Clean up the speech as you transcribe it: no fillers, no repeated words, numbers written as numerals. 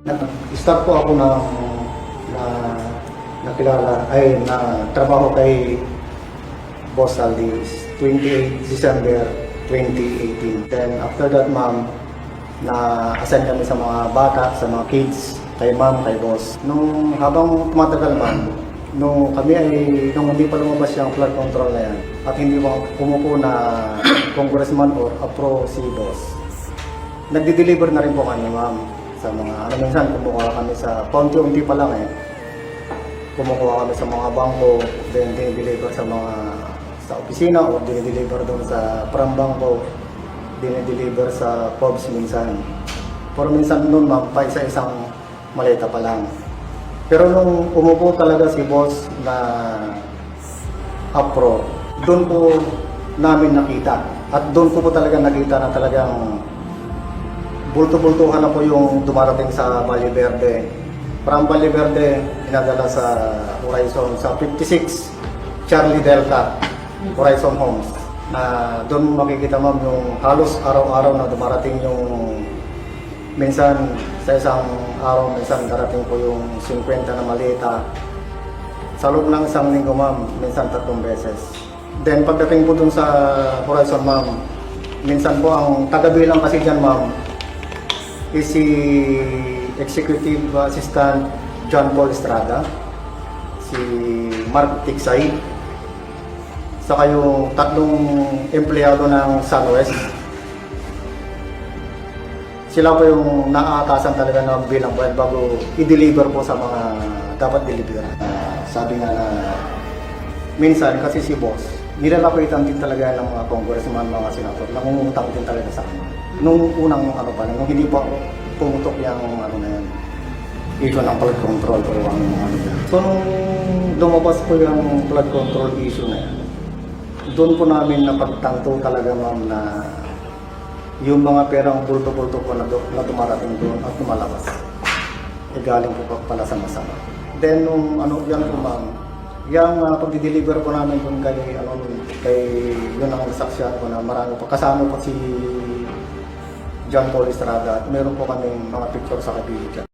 Nag-start po ako na nakilala ay na trabaho kay Boss Aldi 28 December 2018. Then after that, ma'am, na-assign kami sa mga bata, sa mga kids, kay ma'am, kay boss. Nung habang tumatagal, ma'am, nung hindi pa lumabas yung flood control na yan, at hindi pa pumupo na congressman or apro si boss, nagdi-deliver na rin po kami, ma'am, sa mga, minsan kumukuha kami sa, paunti-unti pa lang kumukuha kami sa mga bangko, then dinideliver sa opisina o dinideliver doon sa from bangko, dinideliver sa POBs minsan. Pero minsan noon, ma'am, pa isa-isang maleta pa lang. Pero nung umupo talaga si boss na apro, doon po namin nakita. At doon ko po talaga nakita na talagang bulto-bultuhan na po yung dumarating sa Valle Verde. From Valle Verde, inadala sa Horizon, sa 56 Charlie Delta, Horizon Homes. Na doon makikita, ma'am, yung halos araw-araw na dumarating yung minsan sa isang araw, minsan darating po yung 50 na maleta. Sa loob ng isang linggo, ma'am, minsan 3 beses. Then pagdating po dun sa Horizon, ma'am, minsan po ang taga-bilang kasi dyan, ma'am, is si Executive Assistant John Paul Estrada, si Mark Tiksay, saka yung 3 empleyado ng Sunwest. Sila po yung naaatasan talaga ng bilang buwan bago i-deliver po sa mga dapat deliver. Sabi nga na minsan kasi si boss, nilalapitan din talaga ng mga congressman, mga senator, nangungutang din talaga sa kanya. Nung unang nung hindi pa pumutok yung na yan, issue ng flood control o ang yan. So nung lumabas po yung flood control issue na yan, doon po namin napagtanto talaga, ma'am, na yung mga perang bulto-bulto po na dumarating doon at lumalabas, galing po pala sa masama. Then nung yan po, ma'am, yung pagdi-deliver po namin doon kay yun ang nasaksyan ko na marami po. Kasama po si John Paul Estrada at meron po kami mga picture sa kabili dyan.